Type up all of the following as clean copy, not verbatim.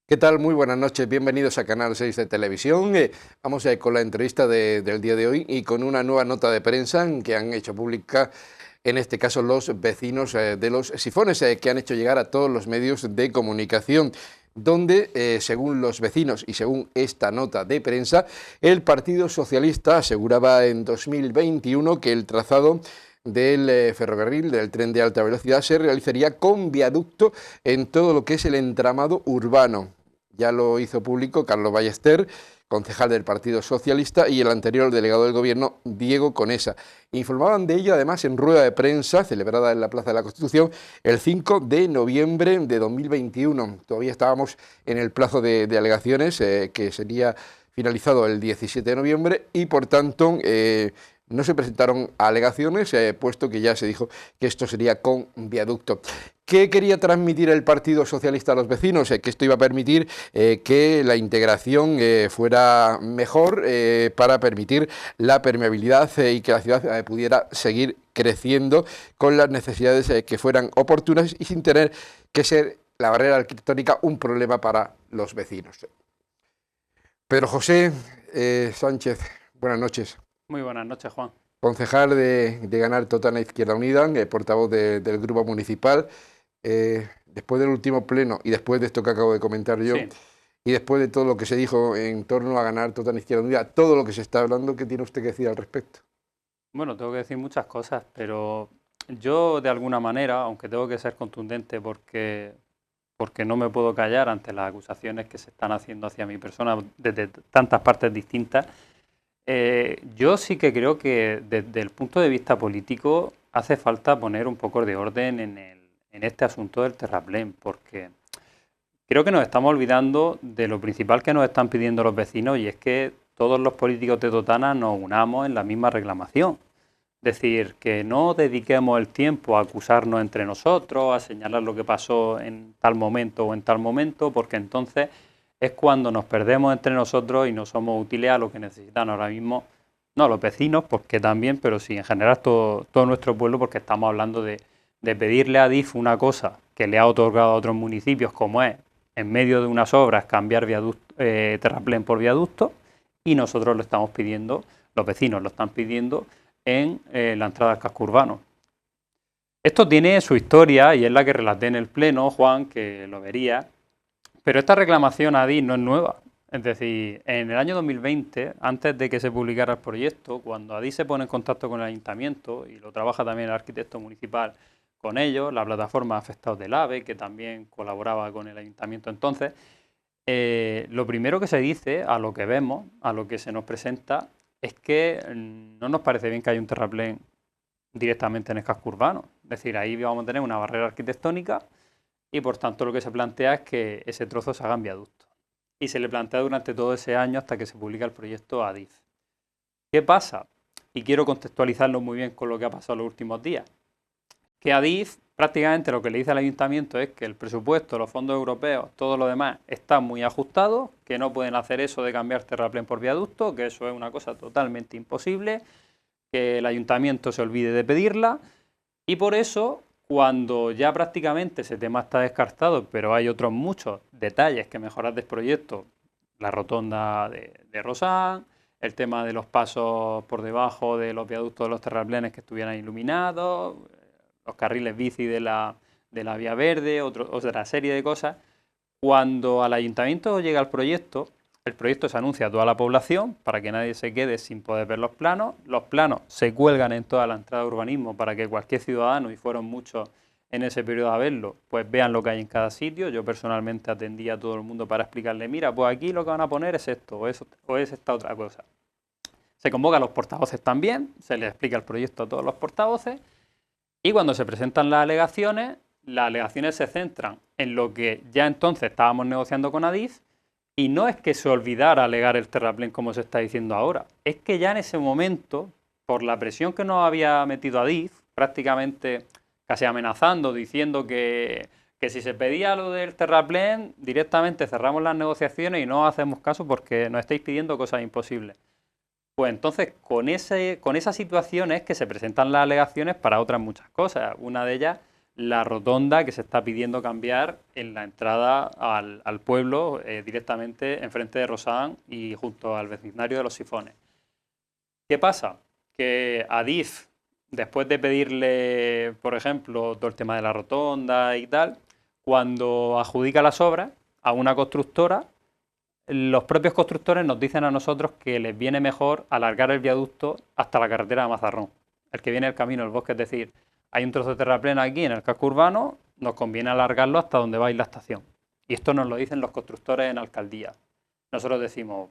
¿Qué tal? Muy buenas noches, bienvenidos a Canal 6 de Televisión. Vamos con la entrevista del día de hoy y con una nueva nota de prensa que han hecho pública, en este caso los vecinos de Los Sifones, que han hecho llegar a todos los medios de comunicación, donde, según los vecinos y según esta nota de prensa, el Partido Socialista aseguraba en 2021 que el trazado del ferrocarril, del tren de alta velocidad, se realizaría con viaducto en todo lo que es el entramado urbano. Ya lo hizo público Carlos Ballester, concejal del Partido Socialista, y el anterior delegado del Gobierno, Diego Conesa. Informaban de ello, además, en rueda de prensa celebrada en la Plaza de la Constitución el 5 de noviembre de 2021. Todavía estábamos en el plazo de alegaciones, que sería finalizado el 17 de noviembre, y por tanto no se presentaron alegaciones, puesto que ya se dijo que esto sería con viaducto. ¿Qué quería transmitir el Partido Socialista a los vecinos? Que esto iba a permitir que la integración fuera mejor, para permitir la permeabilidad y que la ciudad pudiera seguir creciendo con las necesidades que fueran oportunas y sin tener que ser la barrera arquitectónica un problema para los vecinos. Pedro José Sánchez, buenas noches. Muy buenas noches, Juan. Concejal de Ganar Totana Izquierda Unida, portavoz del Grupo Municipal. Después del último pleno y después de esto que acabo de comentar yo, sí, y después de todo lo que se dijo en torno a Ganar Totana Izquierda Unida, todo lo que se está hablando, ¿qué tiene usted que decir al respecto? Bueno, tengo que decir muchas cosas, pero yo de alguna manera, aunque tengo que ser contundente porque no me puedo callar ante las acusaciones que se están haciendo hacia mi persona desde tantas partes distintas, yo sí que creo que desde el punto de vista político hace falta poner un poco de orden en este asunto del terraplén, porque creo que nos estamos olvidando de lo principal que nos están pidiendo los vecinos, y es que todos los políticos de Totana nos unamos en la misma reclamación. Es decir, que no dediquemos el tiempo a acusarnos entre nosotros, a señalar lo que pasó en tal momento o en tal momento, porque entonces es cuando nos perdemos entre nosotros y no somos útiles a lo que necesitan ahora mismo, no los vecinos, porque también, pero sí en general todo nuestro pueblo, porque estamos hablando de pedirle a Adif una cosa que le ha otorgado a otros municipios, como es, en medio de unas obras, cambiar terraplén por viaducto, y nosotros lo estamos pidiendo, los vecinos lo están pidiendo en la entrada al casco urbano. Esto tiene su historia y es la que relaté en el pleno, Juan, que lo vería, pero esta reclamación a Adif no es nueva. Es decir, en el año 2020, antes de que se publicara el proyecto, cuando Adif se pone en contacto con el ayuntamiento, y lo trabaja también el arquitecto municipal con ellos, la plataforma Afectados del AVE, que también colaboraba con el ayuntamiento entonces, lo primero que se dice, a lo que vemos, a lo que se nos presenta, es que no nos parece bien que haya un terraplén directamente en el casco urbano. Es decir, ahí vamos a tener una barrera arquitectónica y por tanto lo que se plantea es que ese trozo se haga en viaducto. Y se le plantea durante todo ese año hasta que se publica el proyecto a Adif. ¿Qué pasa? Y quiero contextualizarlo muy bien con lo que ha pasado los últimos días. Que Adif prácticamente lo que le dice al ayuntamiento es que el presupuesto, los fondos europeos, todo lo demás está muy ajustado, que no pueden hacer eso de cambiar terraplén por viaducto, que eso es una cosa totalmente imposible, que el ayuntamiento se olvide de pedirla, y por eso, cuando ya prácticamente ese tema está descartado, pero hay otros muchos detalles que mejorar del proyecto, la rotonda de Rosán, el tema de los pasos por debajo de los viaductos de los terraplenes que estuvieran iluminados, los carriles bici de la vía verde, otra serie de cosas. Cuando al ayuntamiento llega el proyecto se anuncia a toda la población para que nadie se quede sin poder ver los planos se cuelgan en toda la entrada de urbanismo para que cualquier ciudadano, y fueron muchos en ese periodo a verlo, pues vean lo que hay en cada sitio. Yo personalmente atendí a todo el mundo para explicarle, mira, pues aquí lo que van a poner es esto, o es esta otra cosa. Se convoca a los portavoces también, se les explica el proyecto a todos los portavoces, y cuando se presentan las alegaciones se centran en lo que ya entonces estábamos negociando con Adif, y no es que se olvidara alegar el terraplén como se está diciendo ahora, es que ya en ese momento, por la presión que nos había metido Adif, prácticamente casi amenazando, diciendo que Que si se pedía lo del terraplén, directamente cerramos las negociaciones y no hacemos caso porque nos estáis pidiendo cosas imposibles. Pues entonces, con esa situación es que se presentan las alegaciones para otras muchas cosas. Una de ellas, la rotonda que se está pidiendo cambiar en la entrada al pueblo, directamente enfrente de Rosán y junto al vecindario de Los Sifones. ¿Qué pasa? Que Adif, después de pedirle, por ejemplo, todo el tema de la rotonda y tal, cuando adjudica las obras a una constructora, los propios constructores nos dicen a nosotros que les viene mejor alargar el viaducto hasta la carretera de Mazarrón, el que viene el camino del bosque, es decir, hay un trozo de terraplén aquí en el casco urbano, nos conviene alargarlo hasta donde va a ir la estación. Y esto nos lo dicen los constructores en alcaldía. Nosotros decimos,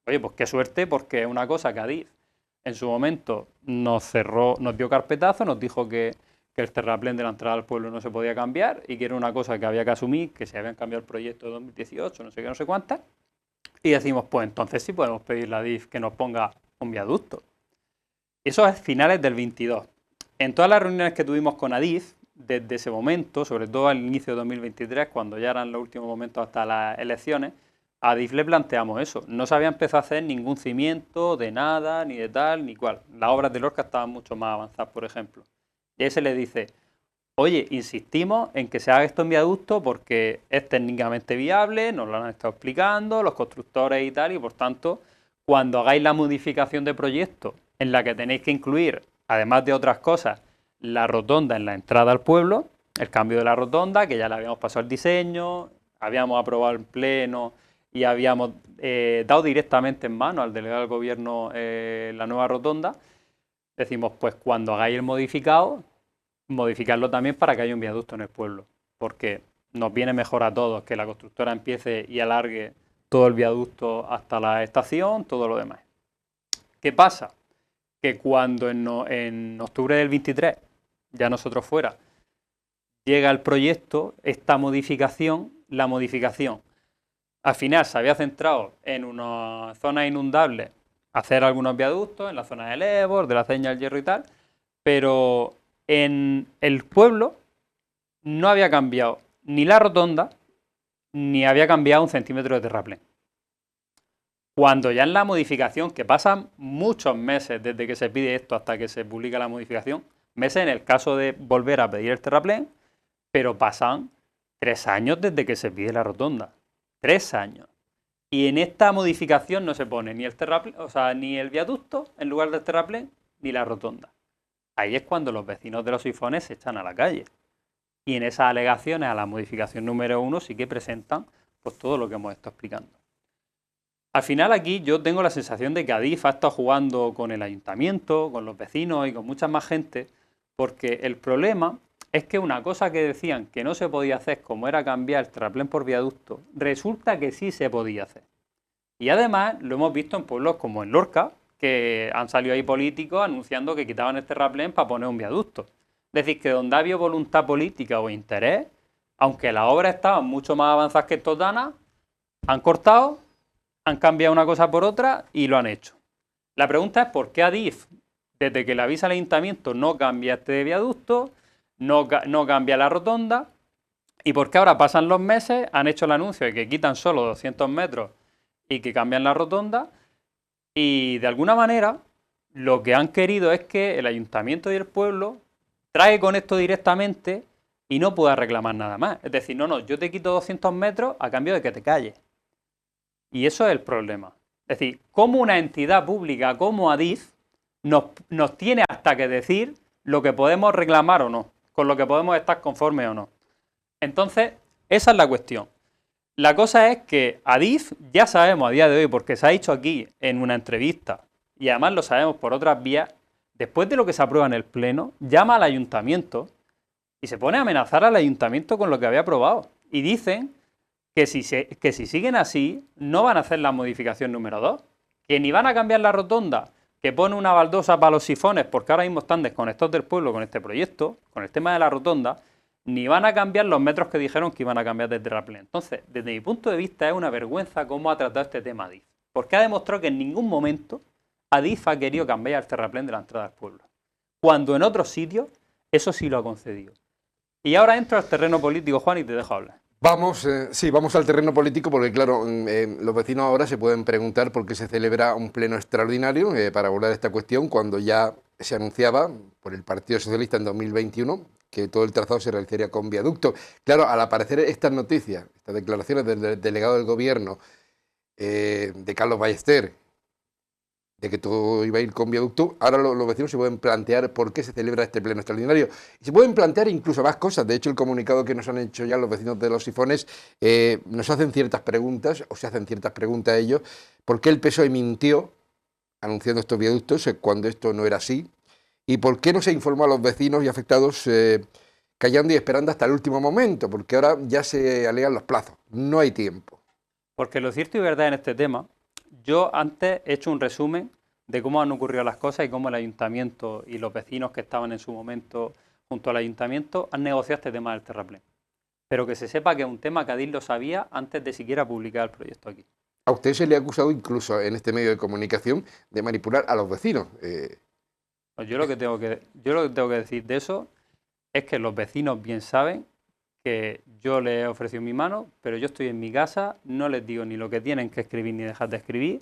oye, pues qué suerte, porque es una cosa que Adif en su momento nos cerró, nos dio carpetazo, nos dijo que el terraplén de la entrada al pueblo no se podía cambiar y que era una cosa que había que asumir, que se habían cambiado el proyecto de 2018, no sé qué, no sé cuántas. Y decimos, pues entonces sí podemos pedirle a Adif que nos ponga un viaducto. Eso es finales del 22. En todas las reuniones que tuvimos con Adif, desde ese momento, sobre todo al inicio de 2023, cuando ya eran los últimos momentos hasta las elecciones, a Adif le planteamos eso. No se había empezado a hacer ningún cimiento de nada, ni de tal, ni cual. Las obras de Lorca estaban mucho más avanzadas, por ejemplo. Y ahí se le dice, oye, insistimos en que se haga esto en viaducto porque es técnicamente viable, nos lo han estado explicando, los constructores y tal, y por tanto, cuando hagáis la modificación de proyecto en la que tenéis que incluir, además de otras cosas, la rotonda en la entrada al pueblo, el cambio de la rotonda, que ya le habíamos pasado el diseño, habíamos aprobado en pleno y habíamos dado directamente en mano al delegado del gobierno la nueva rotonda, decimos, pues cuando hagáis el modificado, modificarlo también para que haya un viaducto en el pueblo, porque nos viene mejor a todos que la constructora empiece y alargue todo el viaducto hasta la estación, todo lo demás. ¿Qué pasa? Que cuando en octubre del 23, ya nosotros fuera, llega el proyecto, esta modificación, la modificación, al final se había centrado en una zona inundable, hacer algunos viaductos, en la zona del Ebor, de la Ceña, el Hierro y tal, pero en el pueblo no había cambiado ni la rotonda, ni había cambiado un centímetro de terraplén. Cuando ya en la modificación, que pasan muchos meses desde que se pide esto hasta que se publica la modificación, meses en el caso de volver a pedir el terraplén, pero pasan 3 años desde que se pide la rotonda. 3 años. Y en esta modificación no se pone ni el terraplén, o sea, ni el viaducto en lugar del terraplén, ni la rotonda. Ahí es cuando los vecinos de Los Sifones se echan a la calle. Y en esas alegaciones a la modificación número 1 sí que presentan pues todo lo que hemos estado explicando. Al final aquí yo tengo la sensación de que Adif ha estado jugando con el ayuntamiento, con los vecinos y con mucha más gente, porque el problema es que una cosa que decían que no se podía hacer, como era cambiar el terraplén por viaducto, resulta que sí se podía hacer. Y además lo hemos visto en pueblos como en Lorca, que han salido ahí políticos anunciando que quitaban el terraplén para poner un viaducto. Es decir, que donde ha habido voluntad política o interés, aunque las obras estaban mucho más avanzadas que Totana, han cortado, han cambiado una cosa por otra y lo han hecho. La pregunta es por qué Adif, desde que le avisa al ayuntamiento, no cambia este viaducto, no cambia la rotonda, y por qué ahora pasan los meses, han hecho el anuncio de que quitan solo 200 metros y que cambian la rotonda, y de alguna manera lo que han querido es que el ayuntamiento y el pueblo trague con esto directamente y no pueda reclamar nada más. Es decir, no, yo te quito 200 metros a cambio de que te calles. Y eso es el problema. Es decir, como una entidad pública como Adif nos tiene hasta que decir lo que podemos reclamar o no, con lo que podemos estar conformes o no. Entonces, esa es la cuestión. La cosa es que Adif, ya sabemos a día de hoy, porque se ha dicho aquí en una entrevista, y además lo sabemos por otras vías, después de lo que se aprueba en el Pleno, llama al ayuntamiento y se pone a amenazar al ayuntamiento con lo que había aprobado. Y dicen que si siguen así, no van a hacer la modificación número 2, que ni van a cambiar la rotonda, que pone una baldosa para los sifones, porque ahora mismo están desconectados del pueblo con este proyecto, con el tema de la rotonda, ni van a cambiar los metros que dijeron que iban a cambiar de terraplén. Entonces, desde mi punto de vista, es una vergüenza cómo ha tratado este tema Adif, porque ha demostrado que en ningún momento Adif ha querido cambiar el terraplén de la entrada al pueblo, cuando en otros sitios eso sí lo ha concedido. Y ahora entro al terreno político, Juan, y te dejo hablar. Vamos, sí, vamos al terreno político porque, claro, los vecinos ahora se pueden preguntar por qué se celebra un pleno extraordinario para abordar esta cuestión cuando ya se anunciaba por el Partido Socialista en 2021 que todo el trazado se realizaría con viaducto. Claro, al aparecer estas noticias, estas declaraciones del delegado del Gobierno, de Carlos Ballester, de que todo iba a ir con viaducto, ahora los vecinos se pueden plantear por qué se celebra este pleno extraordinario. Y se pueden plantear incluso más cosas. De hecho, el comunicado que nos han hecho ya los vecinos de Los Sifones nos hacen ciertas preguntas, o se hacen ciertas preguntas a ellos, por qué el PSOE mintió anunciando estos viaductos cuando esto no era así, y por qué no se informó a los vecinos y afectados callando y esperando hasta el último momento, porque ahora ya se alegan los plazos, no hay tiempo. Porque lo cierto y verdad en este tema, yo antes he hecho un resumen de cómo han ocurrido las cosas y cómo el ayuntamiento y los vecinos que estaban en su momento junto al ayuntamiento han negociado este tema del terraplén. Pero que se sepa que es un tema que Adif lo sabía antes de siquiera publicar el proyecto aquí. A usted se le ha acusado incluso en este medio de comunicación de manipular a los vecinos. Pues yo lo que tengo que decir de eso es que los vecinos bien saben que yo les he ofrecido mi mano, pero yo estoy en mi casa, no les digo ni lo que tienen que escribir ni dejar de escribir,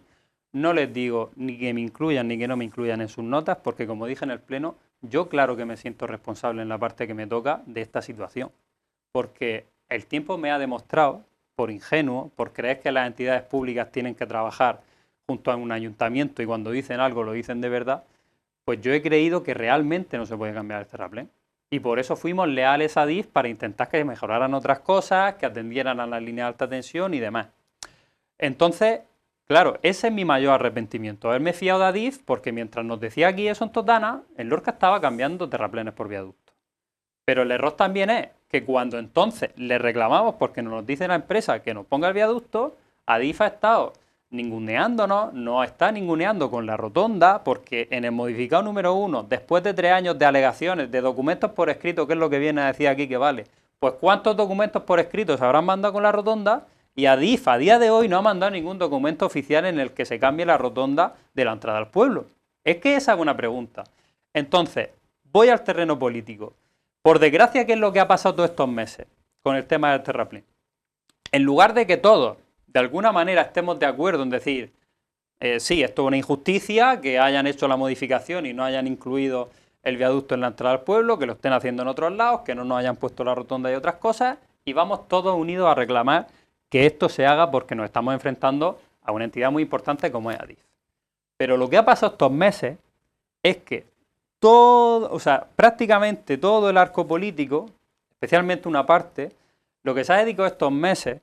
no les digo ni que me incluyan ni que no me incluyan en sus notas, porque como dije en el pleno, yo claro que me siento responsable en la parte que me toca de esta situación, porque el tiempo me ha demostrado, por ingenuo, por creer que las entidades públicas tienen que trabajar junto a un ayuntamiento y cuando dicen algo lo dicen de verdad, pues yo he creído que realmente no se puede cambiar el terraplén. Y por eso fuimos leales a Adif para intentar que mejoraran otras cosas, que atendieran a la línea de alta tensión y demás. Entonces, claro, ese es mi mayor arrepentimiento, haberme fiado de Adif, porque mientras nos decía aquí eso en Totana, en Lorca estaba cambiando terraplenes por viaducto. Pero el error también es que cuando entonces le reclamamos porque nos dice la empresa que nos ponga el viaducto, Adif ha estado ninguneándonos, nos está ninguneando con la rotonda, porque en el modificado número 1, después de 3 años de alegaciones, de documentos por escrito, que es lo que viene a decir aquí que vale, pues ¿cuántos documentos por escrito se habrán mandado con la rotonda? Y Adif a día de hoy no ha mandado ningún documento oficial en el que se cambie la rotonda de la entrada al pueblo. Es que esa es una pregunta. Entonces, voy al terreno político. Por desgracia, ¿qué es lo que ha pasado todos estos meses con el tema del terraplén? En lugar de que todos, de alguna manera, estemos de acuerdo en decir, sí, esto es una injusticia, que hayan hecho la modificación y no hayan incluido el viaducto en la entrada al pueblo, que lo estén haciendo en otros lados, que no nos hayan puesto la rotonda y otras cosas, y vamos todos unidos a reclamar que esto se haga porque nos estamos enfrentando a una entidad muy importante como es Adif. Pero lo que ha pasado estos meses es que prácticamente todo el arco político, especialmente una parte, lo que se ha dedicado estos meses,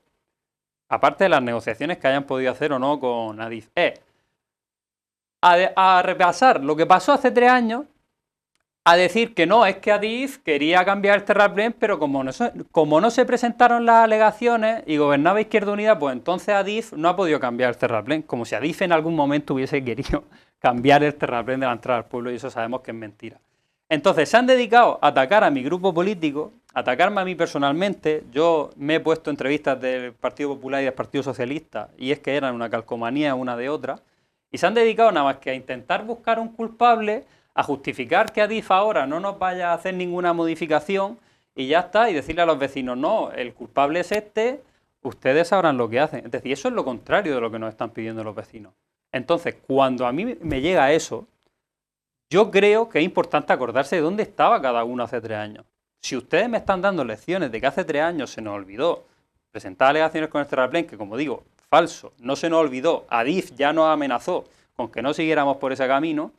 aparte de las negociaciones que hayan podido hacer o no con Adif, es a repasar lo que pasó hace 3 años, a decir que no, es que Adif quería cambiar el terraplén, pero como no se presentaron las alegaciones y gobernaba Izquierda Unida, pues entonces Adif no ha podido cambiar el terraplén, como si Adif en algún momento hubiese querido cambiar el terraplén de la entrada al pueblo, y eso sabemos que es mentira. Entonces se han dedicado a atacar a mi grupo político, a atacarme a mí personalmente. Yo me he puesto entrevistas del Partido Popular y del Partido Socialista, y es que eran una calcomanía una de otra, y se han dedicado nada más que a intentar buscar un culpable, a justificar que Adif ahora no nos vaya a hacer ninguna modificación y ya está, y decirle a los vecinos, no, el culpable es este, ustedes sabrán lo que hacen. Es decir, eso es lo contrario de lo que nos están pidiendo los vecinos. Entonces, cuando a mí me llega eso, yo creo que es importante acordarse de dónde estaba cada uno hace 3 años. Si ustedes me están dando lecciones de que hace 3 años se nos olvidó presentar alegaciones con el terraplén, que como digo, falso, no se nos olvidó, Adif ya nos amenazó con que no siguiéramos por ese camino,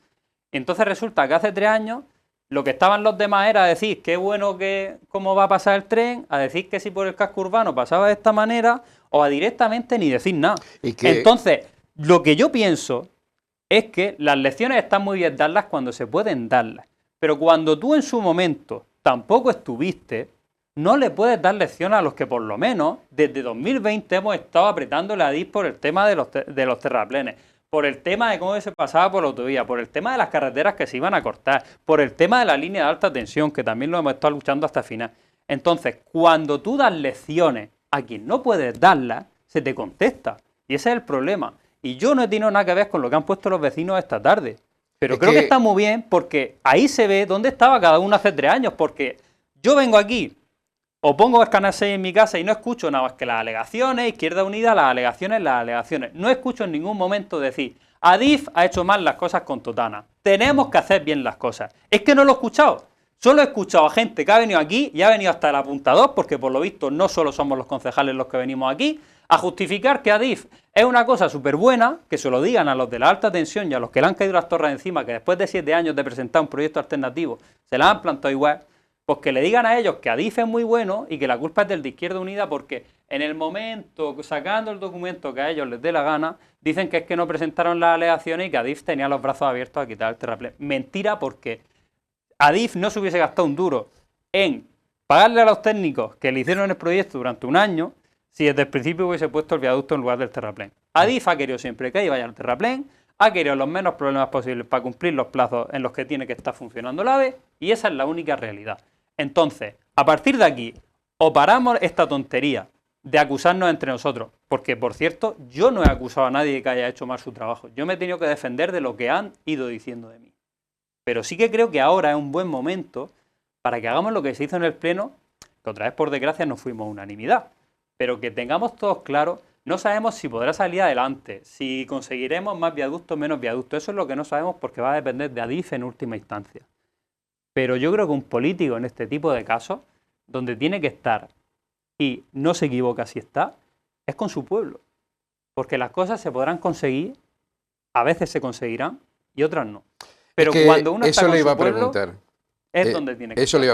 entonces resulta que hace 3 años lo que estaban los demás era decir qué bueno que cómo va a pasar el tren, a decir que si por el casco urbano pasaba de esta manera, o a directamente ni decir nada. Entonces, lo que yo pienso es que las lecciones están muy bien darlas cuando se pueden darlas, pero cuando tú en su momento tampoco estuviste, no le puedes dar lecciones a los que por lo menos desde 2020 hemos estado apretándole a Adif por el tema de los terraplenes, por el tema de cómo se pasaba por la autovía, por el tema de las carreteras que se iban a cortar, por el tema de la línea de alta tensión, que también lo hemos estado luchando hasta el final. Entonces, cuando tú das lecciones a quien no puedes darlas, se te contesta. Y ese es el problema. Y yo no he tenido nada que ver con lo que han puesto los vecinos esta tarde. Pero creo que está muy bien porque ahí se ve dónde estaba cada uno hace 3 años. Porque yo vengo aquí O pongo el Canal 6 en mi casa y no escucho nada más que las alegaciones, Izquierda Unida, las alegaciones, las alegaciones. No escucho en ningún momento decir, Adif ha hecho mal las cosas con Totana. Tenemos que hacer bien las cosas. Es que no lo he escuchado. Solo he escuchado a gente que ha venido aquí y ha venido hasta el apuntador, porque por lo visto no solo somos los concejales los que venimos aquí, a justificar que Adif es una cosa súper buena, que se lo digan a los de la alta tensión y a los que le han caído las torres encima, que después de 7 años de presentar un proyecto alternativo se la han plantado igual. Pues que le digan a ellos que Adif es muy bueno y que la culpa es del de Izquierda Unida porque en el momento, sacando el documento que a ellos les dé la gana, dicen que es que no presentaron las alegaciones y que Adif tenía los brazos abiertos a quitar el terraplén. Mentira, porque Adif no se hubiese gastado un duro en pagarle a los técnicos que le hicieron el proyecto durante un año si desde el principio hubiese puesto el viaducto en lugar del terraplén. Adif ha querido siempre que vaya al terraplén, ha querido los menos problemas posibles para cumplir los plazos en los que tiene que estar funcionando el AVE y esa es la única realidad. Entonces, a partir de aquí, o paramos esta tontería de acusarnos entre nosotros, porque, por cierto, yo no he acusado a nadie de que haya hecho mal su trabajo. Yo me he tenido que defender de lo que han ido diciendo de mí. Pero sí que creo que ahora es un buen momento para que hagamos lo que se hizo en el Pleno, que otra vez, por desgracia, no fuimos a unanimidad, pero que tengamos todos claro, no sabemos si podrá salir adelante, si conseguiremos más viaductos o menos viaductos. Eso es lo que no sabemos porque va a depender de Adif en última instancia. Pero yo creo que un político en este tipo de casos, donde tiene que estar y no se equivoca si está, es con su pueblo. Porque las cosas se podrán conseguir, a veces se conseguirán y otras no. Pero cuando uno está con su pueblo, es donde tiene que estar. Eso le iba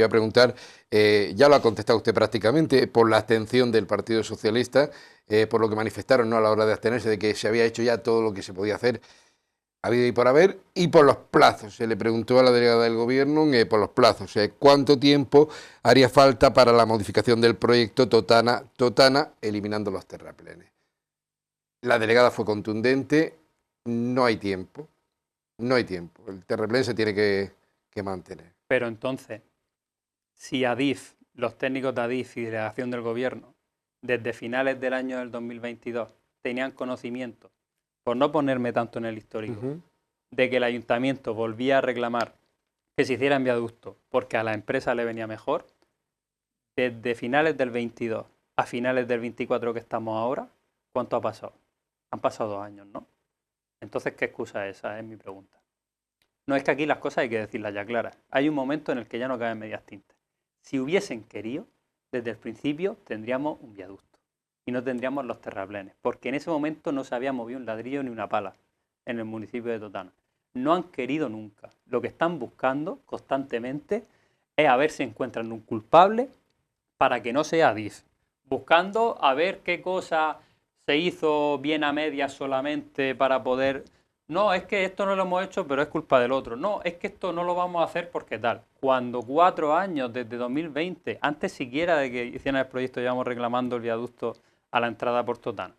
a preguntar, ya lo ha contestado usted prácticamente, por la abstención del Partido Socialista, por lo que manifestaron, ¿no?, a la hora de abstenerse, de que se había hecho ya todo lo que se podía hacer, habido y por haber, y por los plazos. Se le preguntó a la delegada del Gobierno por los plazos, cuánto tiempo haría falta para la modificación del proyecto Totana, eliminando los terraplenes. La delegada fue contundente, no hay tiempo, el terraplén se tiene que mantener. Pero entonces, si Adif, los técnicos de Adif y delegación del Gobierno, desde finales del año del 2022, tenían conocimiento, por no ponerme tanto en el histórico, de que el ayuntamiento volvía a reclamar que se hiciera en viaducto porque a la empresa le venía mejor, desde finales del 22 a finales del 24 que estamos ahora, ¿cuánto ha pasado? Han pasado 2 años, ¿no? Entonces, ¿qué excusa es esa? Es mi pregunta. No, es que aquí las cosas hay que decirlas ya claras. Hay un momento en el que ya no caben medias tintas. Si hubiesen querido, desde el principio tendríamos un viaducto y no tendríamos los terraplenes, porque en ese momento no se había movido un ladrillo ni una pala en el municipio de Totana. No han querido nunca. Lo que están buscando constantemente es a ver si encuentran un culpable para que no sea Adif. Buscando a ver qué cosa se hizo bien a medias solamente para poder... No, es que esto no lo hemos hecho, pero es culpa del otro. No, es que esto no lo vamos a hacer porque tal. Cuando 4 años, desde 2020, antes siquiera de que hicieran el proyecto, llevamos reclamando el viaducto a la entrada por Totana.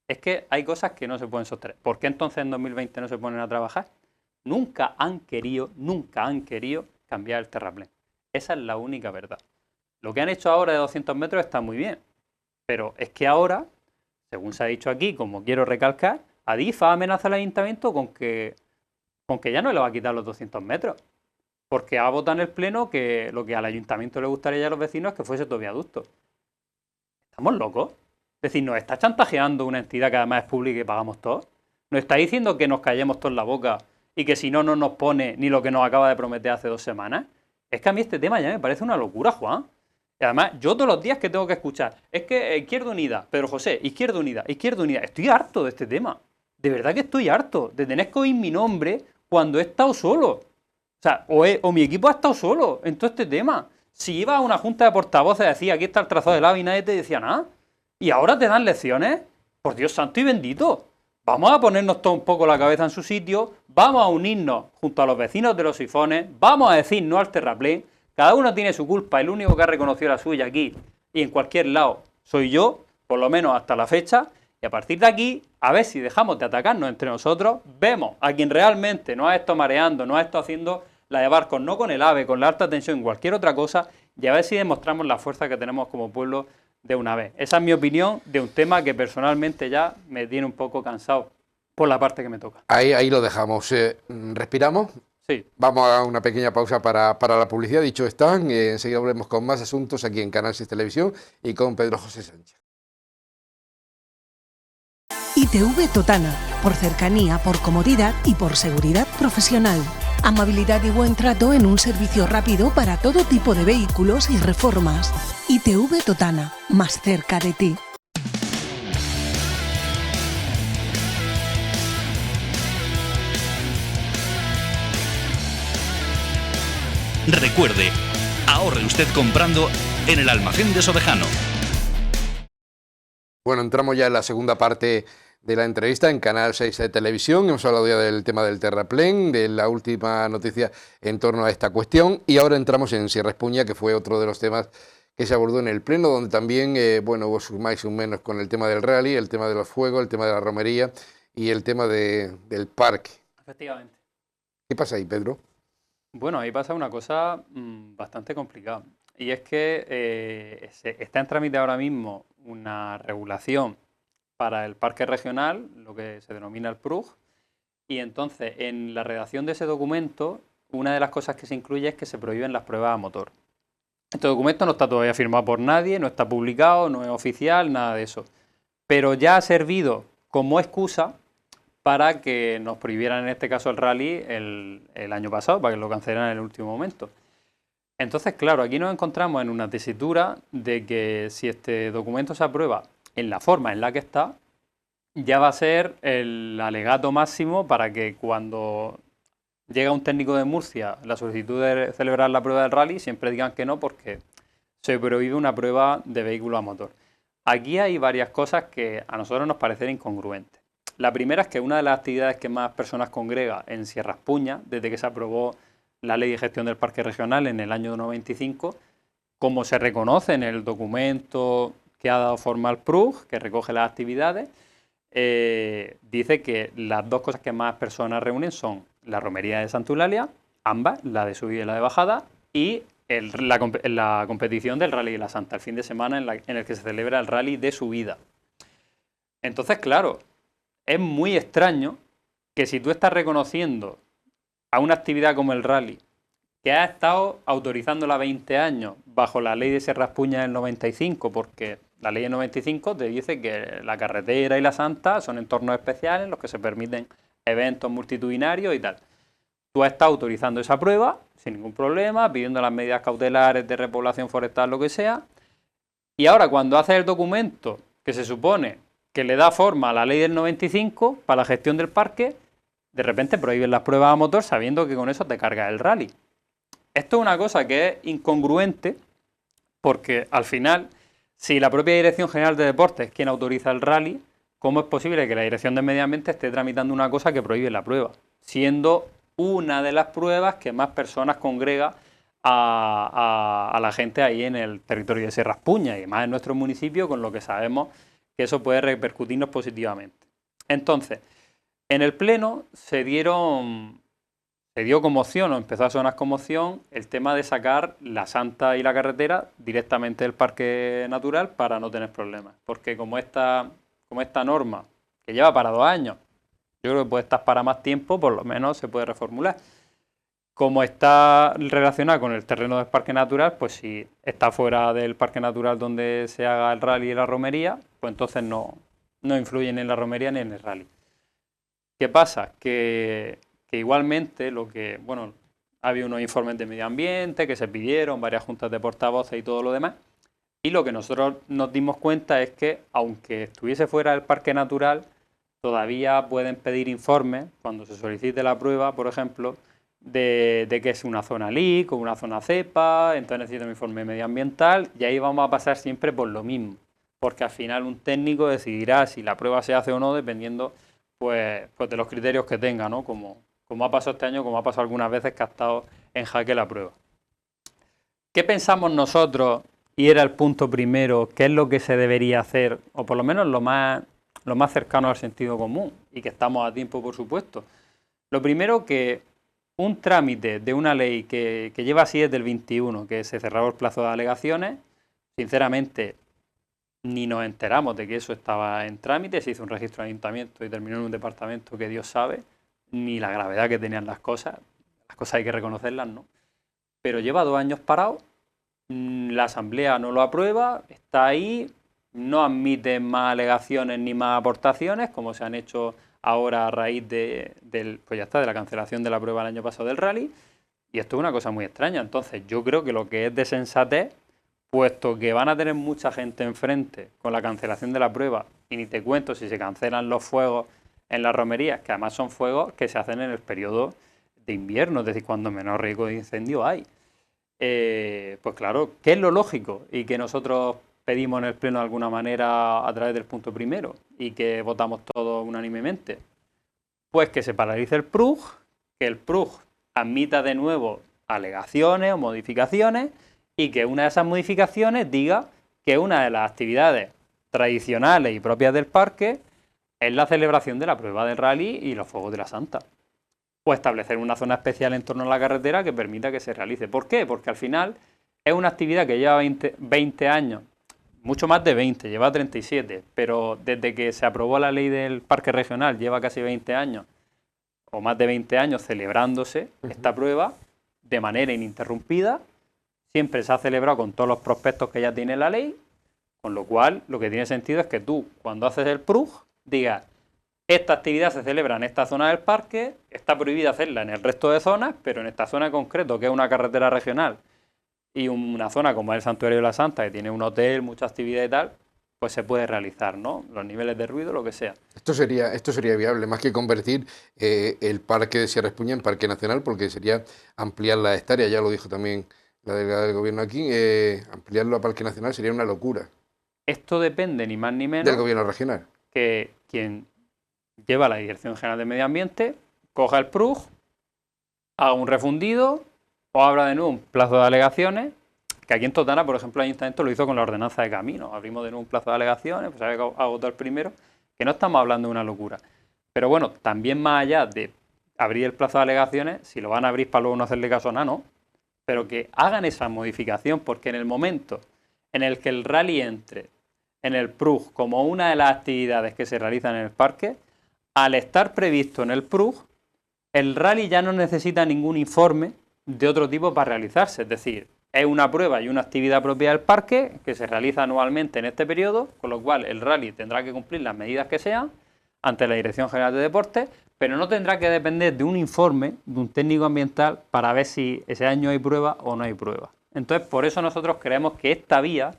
Es que hay cosas que no se pueden sostener. ¿Por qué entonces en 2020 no se ponen a trabajar? Nunca han querido cambiar el terraplén. Esa es la única verdad. Lo que han hecho ahora de 200 metros está muy bien. Pero es que ahora, según se ha dicho aquí, como quiero recalcar, Adif amenaza al ayuntamiento con que ya no le va a quitar los 200 metros. Porque ha votado en el Pleno que lo que al ayuntamiento le gustaría ya a los vecinos es que fuese todo viaducto. ¿Estamos locos? Es decir, nos está chantajeando una entidad que además es pública y pagamos todos. Nos está diciendo que nos callemos todos la boca y que si no, no nos pone ni lo que nos acaba de prometer hace 2 semanas. Es que a mí este tema ya me parece una locura, Juan. Y además, yo todos los días que tengo que escuchar, es que Izquierda Unida, Pedro José, Izquierda Unida. Estoy harto de este tema. De verdad que estoy harto de tener que oír mi nombre cuando he estado solo. O sea, o mi equipo ha estado solo en todo este tema. Si ibas a una junta de portavoces y decías, aquí está el trazado del AVE y nadie te decía nada. Y ahora te dan lecciones. Por Dios santo y bendito. Vamos a ponernos todo un poco la cabeza en su sitio. Vamos a unirnos junto a los vecinos de los sifones. Vamos a decir no al terraplén. Cada uno tiene su culpa. El único que ha reconocido la suya aquí y en cualquier lado soy yo, por lo menos hasta la fecha. Y a partir de aquí, a ver si dejamos de atacarnos entre nosotros, vemos a quien realmente nos ha estado mareando, nos ha estado haciendo la de barcos, no con el AVE, con la alta tensión, en cualquier otra cosa, y a ver si demostramos la fuerza que tenemos como pueblo de una vez. Esa es mi opinión de un tema que personalmente ya me tiene un poco cansado por la parte que me toca. Ahí lo dejamos. ¿Respiramos? Sí. Vamos a una pequeña pausa para la publicidad. Dicho está, enseguida volvemos con más asuntos aquí en Canal 6 Televisión y con Pedro José Sánchez. ITV Totana, por cercanía, por comodidad y por seguridad profesional. Amabilidad y buen trato en un servicio rápido para todo tipo de vehículos y reformas. ITV Totana, más cerca de ti. Recuerde, ahorre usted comprando en el almacén de Sovejano. Bueno, entramos ya en la segunda parte de la entrevista en Canal 6 de Televisión. Hemos hablado ya del tema del terraplén, de la última noticia en torno a esta cuestión, y ahora entramos en Sierra Espuña, que fue otro de los temas que se abordó en el Pleno, donde también bueno, hubo sus más y sus menos con el tema del rally, el tema de los fuegos, el tema de la romería y el tema del parque. Efectivamente. ¿Qué pasa ahí, Pedro? Bueno, ahí pasa una cosa bastante complicada. Y es que está en trámite ahora mismo una regulación para el parque regional, lo que se denomina el PRUG, y entonces en la redacción de ese documento, una de las cosas que se incluye es que se prohíben las pruebas a motor. Este documento no está todavía firmado por nadie, no está publicado, no es oficial, nada de eso. Pero ya ha servido como excusa para que nos prohibieran en este caso el rally el año pasado, para que lo cancelaran en el último momento. Entonces, claro, aquí nos encontramos en una tesitura de que si este documento se aprueba en la forma en la que está, ya va a ser el alegato máximo para que cuando llega un técnico de Murcia la solicitud de celebrar la prueba del rally, siempre digan que no porque se prohíbe una prueba de vehículo a motor. Aquí hay varias cosas que a nosotros nos parecen incongruentes. La primera es que una de las actividades que más personas congrega en Sierra Espuña, desde que se aprobó la Ley de Gestión del Parque Regional en el año 95, como se reconoce en el documento que ha dado forma al PRUG, que recoge las actividades, dice que las dos cosas que más personas reúnen son la romería de Santa Eulalia, ambas, la de subida y la de bajada, y la competición del Rally de la Santa, el fin de semana en el que se celebra el rally de subida. Entonces, claro, es muy extraño que si tú estás reconociendo a una actividad como el rally, que ha estado autorizándola 20 años bajo la ley de Sierra Espuña del 95, porque la ley del 95 te dice que la carretera y la Santa son entornos especiales en los que se permiten eventos multitudinarios y tal. Tú has estado autorizando esa prueba sin ningún problema, pidiendo las medidas cautelares de repoblación forestal, lo que sea, y ahora cuando haces el documento que se supone que le da forma a la ley del 95 para la gestión del parque, de repente prohíben las pruebas a motor sabiendo que con eso te cargas el rally. Esto es una cosa que es incongruente porque al final, si la propia Dirección General de Deportes es quien autoriza el rally, ¿cómo es posible que la Dirección de Medio Ambiente esté tramitando una cosa que prohíbe la prueba? Siendo una de las pruebas que más personas congrega a la gente ahí en el territorio de Sierra Espuña y más en nuestro municipio, con lo que sabemos que eso puede repercutirnos positivamente. Entonces, en el Pleno se dio conmoción o empezó a sonar conmoción el tema de sacar la Santa y la carretera directamente del parque natural para no tener problemas. Porque como esta norma, que lleva para 2 años, yo creo que puede estar para más tiempo, por lo menos se puede reformular. Como está relacionada con el terreno del parque natural, pues si está fuera del parque natural donde se haga el rally y la romería, pues entonces no influyen en la romería ni en el rally. ¿Qué pasa? Que igualmente ha habido unos informes de medio ambiente que se pidieron, varias juntas de portavoces y todo lo demás, y lo que nosotros nos dimos cuenta es que, aunque estuviese fuera del parque natural, todavía pueden pedir informes, cuando se solicite la prueba, por ejemplo, de que es una zona LIC o una zona CEPA, entonces necesita un informe medioambiental, y ahí vamos a pasar siempre por lo mismo, porque al final un técnico decidirá si la prueba se hace o no, dependiendo pues de los criterios que tenga, ¿no? Como ha pasado este año, como ha pasado algunas veces que ha estado en jaque la prueba. ¿Qué pensamos nosotros? Y era el punto primero, ¿qué es lo que se debería hacer? O por lo menos lo más cercano al sentido común, y que estamos a tiempo, por supuesto. Lo primero, que un trámite de una ley que lleva así desde el 21, que se cerraba el plazo de alegaciones, sinceramente ni nos enteramos de que eso estaba en trámite, se hizo un registro de ayuntamiento y terminó en un departamento que Dios sabe, ni la gravedad que tenían las cosas cosas hay que reconocerlas, ¿no? Pero lleva 2 años parado, la Asamblea no lo aprueba, está ahí, no admite más alegaciones ni más aportaciones, como se han hecho ahora a raíz pues ya está, de la cancelación de la prueba el año pasado del rally, y esto es una cosa muy extraña. Entonces yo creo que lo que es de sensatez, puesto que van a tener mucha gente enfrente con la cancelación de la prueba, y ni te cuento si se cancelan los fuegos en las romerías, que además son fuegos que se hacen en el periodo de invierno, es decir, cuando menor riesgo de incendio hay. Pues claro, ¿qué es lo lógico? Y que nosotros pedimos en el Pleno de alguna manera a través del punto primero y que votamos todos unánimemente. Pues que se paralice el PRUG, que el PRUG admita de nuevo alegaciones o modificaciones y que una de esas modificaciones diga que una de las actividades tradicionales y propias del parque es la celebración de la prueba del rally y los fuegos de la Santa. O establecer una zona especial en torno a la carretera que permita que se realice. ¿Por qué? Porque al final es una actividad que lleva 20 años, mucho más de 20, lleva 37, pero desde que se aprobó la ley del parque regional lleva casi 20 años, o más de 20 años celebrándose esta prueba de manera ininterrumpida. Siempre se ha celebrado con todos los prospectos que ya tiene la ley, con lo cual lo que tiene sentido es que tú, cuando haces el PRUG, digas: esta actividad se celebra en esta zona del parque, está prohibida hacerla en el resto de zonas, pero en esta zona en concreto, que es una carretera regional, y una zona como es el Santuario de la Santa, que tiene un hotel, mucha actividad y tal, pues se puede realizar, ¿no? Los niveles de ruido, lo que sea. Esto sería viable, más que convertir el parque de Sierra Espuña en parque nacional, porque sería ampliar la hectárea, ya lo dijo también la delegada del gobierno aquí, ampliarlo a parque nacional sería una locura. Esto depende ni más ni menos del gobierno regional. Que quien lleva la Dirección General de Medio Ambiente coja el PRUG, haga un refundido o abra de nuevo un plazo de alegaciones, que aquí en Totana, por ejemplo, el Ayuntamiento lo hizo con la ordenanza de camino. Abrimos de nuevo un plazo de alegaciones, pues había agotado el primero, que no estamos hablando de una locura. Pero bueno, también más allá de abrir el plazo de alegaciones, si lo van a abrir para luego no hacerle caso a nada, no, pero que hagan esa modificación, porque en el momento en el que el rally entre en el PRUG como una de las actividades que se realizan en el parque, al estar previsto en el PRUG, el rally ya no necesita ningún informe de otro tipo para realizarse. Es decir, es una prueba y una actividad propia del parque que se realiza anualmente en este periodo, con lo cual el rally tendrá que cumplir las medidas que sean ante la Dirección General de Deportes, pero no tendrá que depender de un informe de un técnico ambiental para ver si ese año hay prueba o no hay prueba. Entonces, por eso nosotros creemos que esta vía,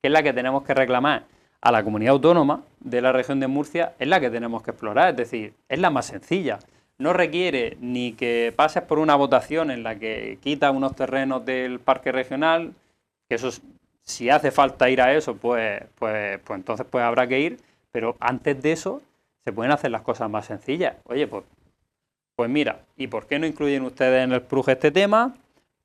que es la que tenemos que reclamar a la comunidad autónoma de la región de Murcia, es la que tenemos que explorar, es decir, es la más sencilla. No requiere ni que pases por una votación en la que quitas unos terrenos del parque regional, que eso, si hace falta ir a eso, pues entonces habrá que ir, pero antes de eso se pueden hacer las cosas más sencillas. Oye, pues mira, ¿y por qué no incluyen ustedes en el PRUG este tema?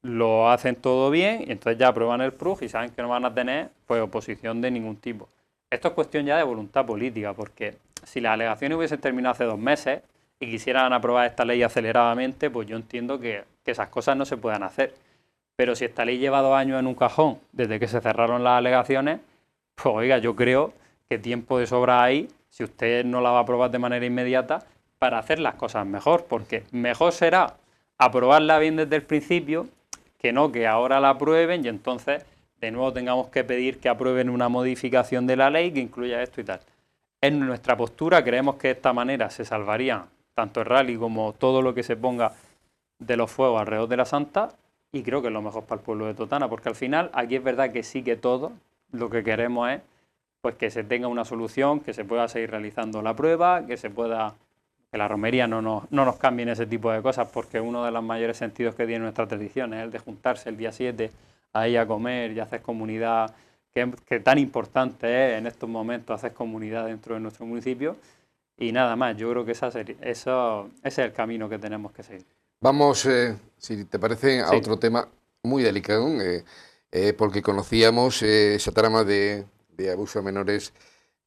Lo hacen todo bien y entonces ya aprueban el PRUG y saben que no van a tener pues oposición de ningún tipo. Esto es cuestión ya de voluntad política, porque si las alegaciones hubiesen terminado hace 2 meses y quisieran aprobar esta ley aceleradamente, pues yo entiendo que esas cosas no se puedan hacer. Pero si esta ley lleva 2 años en un cajón desde que se cerraron las alegaciones, pues oiga, yo creo que tiempo de sobra hay, si usted no la va a aprobar de manera inmediata, para hacer las cosas mejor, porque mejor será aprobarla bien desde el principio que no que ahora la aprueben y entonces de nuevo tengamos que pedir que aprueben una modificación de la ley que incluya esto y tal. En nuestra postura creemos que de esta manera se salvarían tanto el rally como todo lo que se ponga de los fuegos alrededor de la Santa, y creo que es lo mejor para el pueblo de Totana, porque al final aquí es verdad que sí que todos lo que queremos es pues que se tenga una solución, que se pueda seguir realizando la prueba, que la romería no nos cambien ese tipo de cosas, porque uno de los mayores sentidos que tiene nuestra tradición es el de juntarse el día 7 ahí a comer y hacer comunidad, que tan importante es en estos momentos hacer comunidad dentro de nuestro municipio. Y nada más, yo creo que ese es el camino que tenemos que seguir. Vamos, si te parece, a otro tema muy delicado, porque conocíamos esa trama de abuso a menores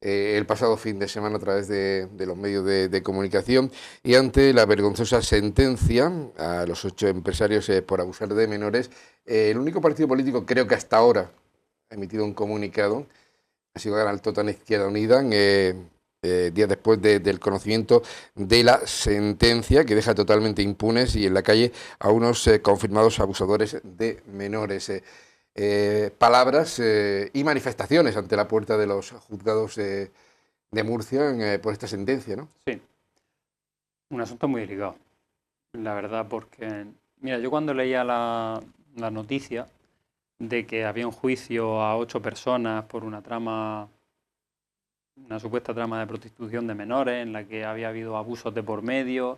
el pasado fin de semana a través de los medios de comunicación, y ante la vergonzosa sentencia a los 8 empresarios por abusar de menores, el único partido político, creo que hasta ahora, ha emitido un comunicado, ha sido el Totana Izquierda Unida, días después del conocimiento de la sentencia que deja totalmente impunes y en la calle a unos confirmados abusadores de menores. Palabras y manifestaciones ante la puerta de los juzgados de Murcia por esta sentencia, ¿no? Sí, un asunto muy delicado, la verdad, porque, mira, yo cuando leía la noticia de que había un juicio a 8 personas por una supuesta trama de prostitución de menores en la que había habido abusos de por medio,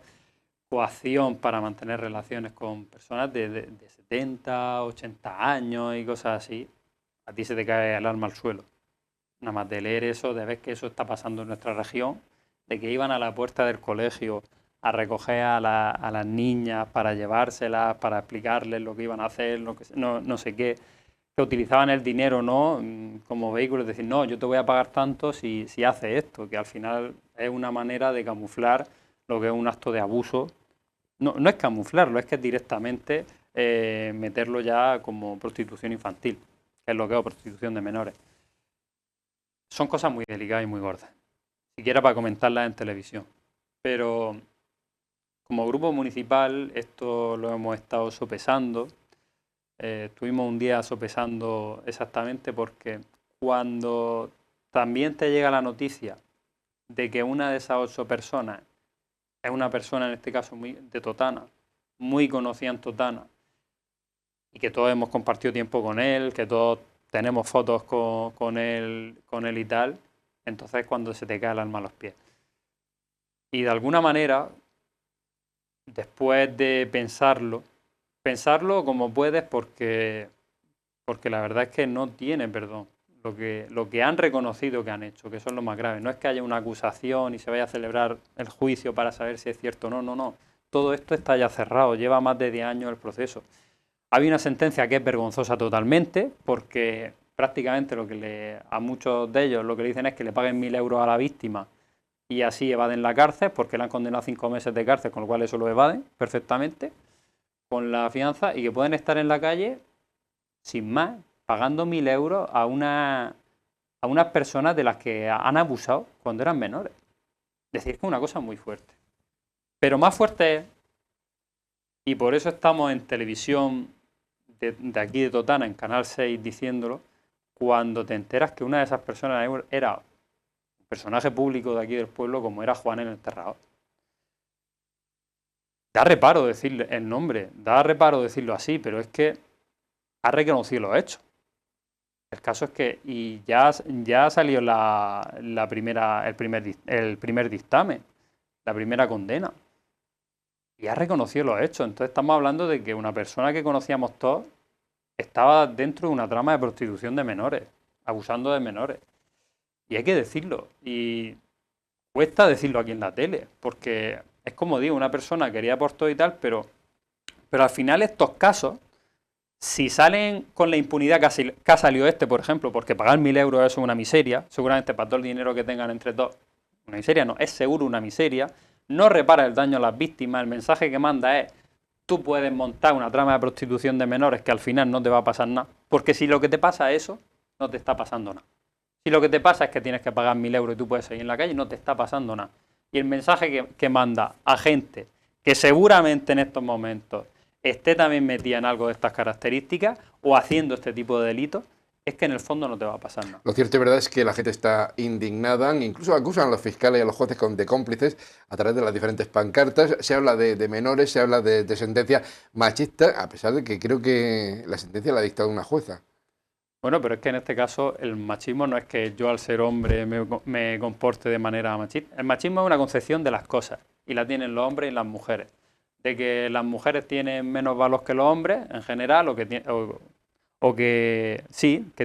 coacción para mantener relaciones con personas de 70, 80 años y cosas así, a ti se te cae el alma al suelo. Nada más de leer eso, de ver que eso está pasando en nuestra región, de que iban a la puerta del colegio a recoger a las niñas para llevárselas, para explicarles lo que iban a hacer, no sé qué, que utilizaban el dinero no como vehículo, es decir, no, yo te voy a pagar tanto si haces esto, que al final es una manera de camuflar lo que es un acto de abuso. No es camuflarlo, es que es directamente meterlo ya como prostitución infantil, que es lo que es prostitución de menores. Son cosas muy delicadas y muy gordas, siquiera para comentarlas en televisión. Pero como grupo municipal esto lo hemos estado sopesando. Estuvimos un día sopesando exactamente porque cuando también te llega la noticia de que una de esas 8 personas es una persona, en este caso de Totana, muy conocida en Totana, y que todos hemos compartido tiempo con él, que todos tenemos fotos con él y tal, entonces es cuando se te cae el alma a los pies. Y de alguna manera, después de pensarlo como puedes porque la verdad es que no tiene perdón. Lo que han reconocido que han hecho, que eso es lo más grave. No es que haya una acusación y se vaya a celebrar el juicio para saber si es cierto o no, no. Todo esto está ya cerrado, lleva más de 10 años el proceso. Hay una sentencia que es vergonzosa totalmente porque prácticamente a muchos de ellos lo que le dicen es que le paguen 1.000 euros a la víctima y así evaden la cárcel porque le han condenado a 5 meses de cárcel, con lo cual eso lo evaden perfectamente con la fianza y que pueden estar en la calle sin más, pagando 1.000 euros a unas personas de las que han abusado cuando eran menores. Es decir, que es una cosa muy fuerte. Pero más fuerte es, y por eso estamos en televisión de aquí de Totana, en Canal 6, diciéndolo, cuando te enteras que una de esas personas era un personaje público de aquí del pueblo como era Juan el Enterrador. Da reparo decirle el nombre, da reparo decirlo así, pero es que ha reconocido los hechos. El caso es que y ya salió el primer dictamen, la primera condena. Y ha reconocido los hechos. Entonces estamos hablando de que una persona que conocíamos todos estaba dentro de una trama de prostitución de menores, abusando de menores. Y hay que decirlo. Y cuesta decirlo aquí en la tele, porque es como digo, una persona quería por todo y tal, pero al final estos casos, si salen con la impunidad que ha salido por ejemplo, porque pagar 1.000 euros eso es una miseria, seguramente para todo el dinero que tengan entre todos, una miseria no, es seguro una miseria, no repara el daño a las víctimas, el mensaje que manda es, tú puedes montar una trama de prostitución de menores que al final no te va a pasar nada, porque si lo que te pasa es eso, no te está pasando nada. Si lo que te pasa es que tienes que pagar 1.000 euros y tú puedes seguir en la calle, no te está pasando nada. Y el mensaje que manda a gente que seguramente en estos momentos esté también metida en algo de estas características o haciendo este tipo de delitos, es que en el fondo no te va a pasar nada. Lo cierto y verdad es que la gente está indignada, incluso acusan a los fiscales y a los jueces de cómplices a través de las diferentes pancartas. Se habla de menores, se habla de sentencia machista, a pesar de que creo que la sentencia la ha dictado una jueza. Bueno, pero es que en este caso el machismo no es que yo al ser hombre me comporte de manera machista. El machismo es una concepción de las cosas y la tienen los hombres y las mujeres. De que las mujeres tienen menos valor que los hombres en general o que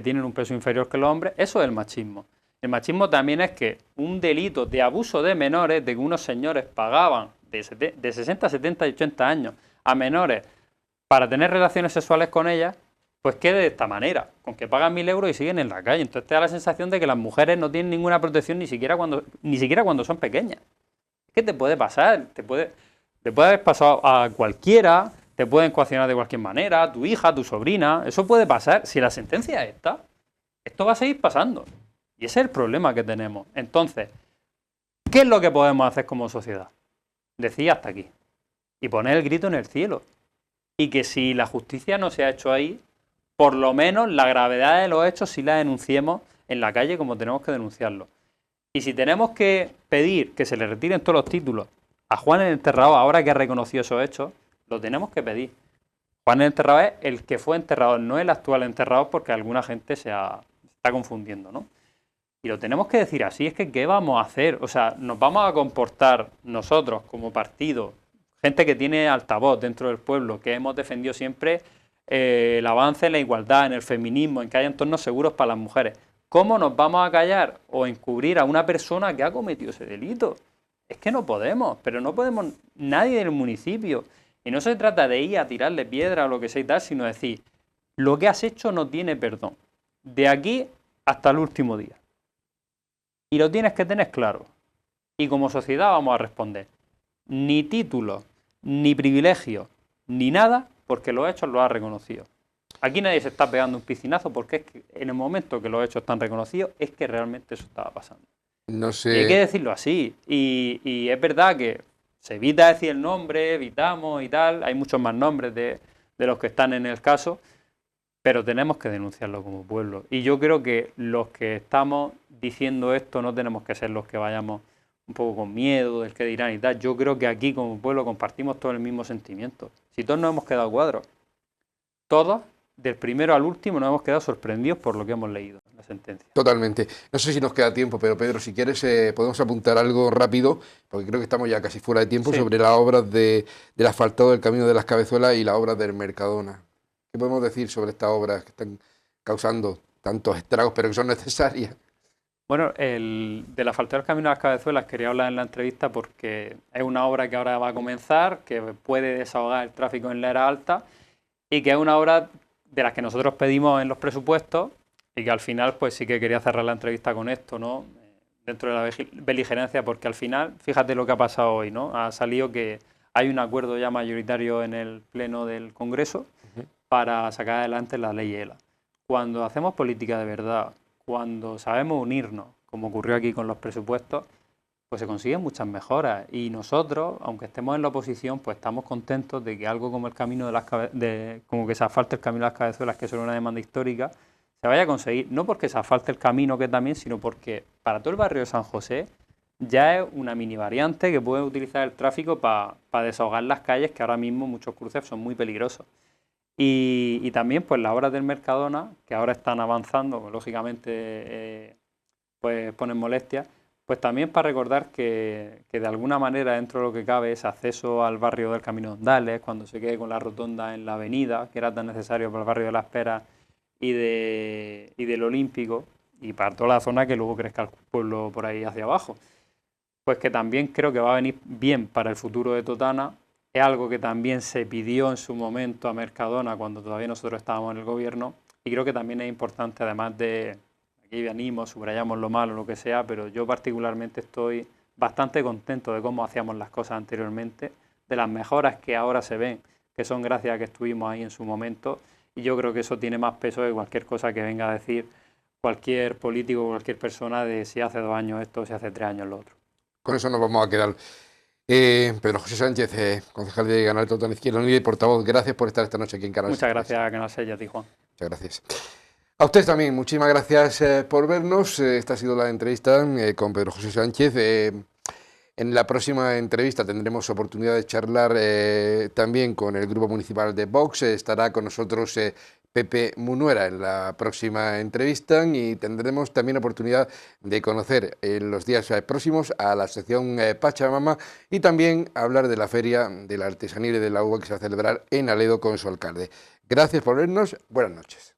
tienen un peso inferior que los hombres, eso es el machismo. El machismo también es que un delito de abuso de menores, de que unos señores pagaban de 60, 70 y 80 años a menores para tener relaciones sexuales con ellas, pues quede de esta manera, con que pagan 1.000 euros y siguen en la calle. Entonces te da la sensación de que las mujeres no tienen ninguna protección ni siquiera cuando son pequeñas. ¿Qué te puede pasar? Te puede haber pasado a cualquiera, te pueden coaccionar de cualquier manera, a tu hija, a tu sobrina, eso puede pasar. Si la sentencia es esta, esto va a seguir pasando. Y ese es el problema que tenemos. Entonces, ¿Qué es lo que podemos hacer como sociedad? Decir hasta aquí. Y poner el grito en el cielo. Y que si la justicia no se ha hecho ahí, por lo menos la gravedad de los hechos sí la denunciemos en la calle como tenemos que denunciarlo. Y si tenemos que pedir que se le retiren todos los títulos a Juan el Enterrador, ahora que ha reconocido esos hechos, lo tenemos que pedir. Juan el Enterrador es el que fue enterrador, no el actual enterrador, porque alguna gente se está confundiendo, ¿no? Y lo tenemos que decir así, es que ¿qué vamos a hacer? O sea, nos vamos a comportar nosotros como partido, gente que tiene altavoz dentro del pueblo, que hemos defendido siempre el avance en la igualdad, en el feminismo, en que haya entornos seguros para las mujeres. ¿Cómo nos vamos a callar o encubrir a una persona que ha cometido ese delito? Es que no podemos, pero no podemos nadie del municipio. Y no se trata de ir a tirarle piedra o lo que sea y tal, sino decir, lo que has hecho no tiene perdón. De aquí hasta el último día. Y lo tienes que tener claro. Y como sociedad vamos a responder. Ni títulos, ni privilegios, ni nada, porque los hechos los ha reconocido. Aquí nadie se está pegando un piscinazo porque es que en el momento que los hechos están reconocidos es que realmente eso estaba pasando. No sé. Y hay que decirlo así. Y es verdad que se evita decir el nombre, evitamos y tal. Hay muchos más nombres de los que están en el caso, pero tenemos que denunciarlo como pueblo. Y yo creo que los que estamos diciendo esto no tenemos que ser los que vayamos un poco con miedo del que dirán y tal. Yo creo que aquí como pueblo compartimos todo el mismo sentimiento. Si todos nos hemos quedado cuadros, todos, del primero al último, nos hemos quedado sorprendidos por lo que hemos leído en la sentencia. Totalmente. No sé si nos queda tiempo, pero Pedro, si quieres podemos apuntar algo rápido, porque creo que estamos ya casi fuera de tiempo, sí, sobre las obras del asfaltado del Camino de las Cabezuelas y las obras del Mercadona. ¿Qué podemos decir sobre estas obras que están causando tantos estragos, pero que son necesarias? Bueno, del asfaltado del Camino de las Cabezuelas quería hablar en la entrevista porque es una obra que ahora va a comenzar, que puede desahogar el tráfico en la era alta y que es una obra de las que nosotros pedimos en los presupuestos y que al final pues sí que quería cerrar la entrevista con esto, ¿no? Dentro de la beligerencia, porque al final, fíjate lo que ha pasado hoy, ¿no? Ha salido que hay un acuerdo ya mayoritario en el Pleno del Congreso para sacar adelante la ley ELA. Cuando hacemos política de verdad, cuando sabemos unirnos, como ocurrió aquí con los presupuestos, pues se consiguen muchas mejoras. Y nosotros, aunque estemos en la oposición, pues estamos contentos de que algo como el camino de las como que se asfalte el Camino de las Cabezuelas, que es una demanda histórica, se vaya a conseguir. No porque se asfalte el camino, que también, sino porque para todo el barrio de San José ya es una mini variante que puede utilizar el tráfico para desahogar las calles, que ahora mismo muchos cruces son muy peligrosos. Y también pues las obras del Mercadona, que ahora están avanzando, pues, lógicamente pues ponen molestias, pues también para recordar que de alguna manera dentro de lo que cabe ese acceso al barrio del Camino de Ondales, cuando se quede con la rotonda en la avenida, que era tan necesario para el barrio de La Espera y del Olímpico, y para toda la zona que luego crezca el pueblo por ahí hacia abajo, pues que también creo que va a venir bien para el futuro de Totana. Es algo que también se pidió en su momento a Mercadona cuando todavía nosotros estábamos en el gobierno y creo que también es importante, además de, aquí venimos, subrayamos lo malo, lo que sea, pero yo particularmente estoy bastante contento de cómo hacíamos las cosas anteriormente, de las mejoras que ahora se ven, que son gracias a que estuvimos ahí en su momento, y yo creo que eso tiene más peso que cualquier cosa que venga a decir cualquier político o cualquier persona de si hace 2 años esto o si hace 3 años lo otro. Con eso nos vamos a quedar. Pedro José Sánchez, concejal de Canal Totana Izquierda Unida y portavoz, gracias por estar esta noche aquí en Canal 6. Muchas gracias a Canal 6 y a ti, Juan. Muchas gracias. A ustedes también, muchísimas gracias por vernos. Esta ha sido la entrevista con Pedro José Sánchez. En la próxima entrevista tendremos oportunidad de charlar también con el Grupo Municipal de Vox. Estará con nosotros Pepe Munuera en la próxima entrevista y tendremos también oportunidad de conocer en los días próximos a la sección Pachamama y también hablar de la Feria de la Artesanía y del Agua que se va a celebrar en Aledo con su alcalde. Gracias por vernos. Buenas noches.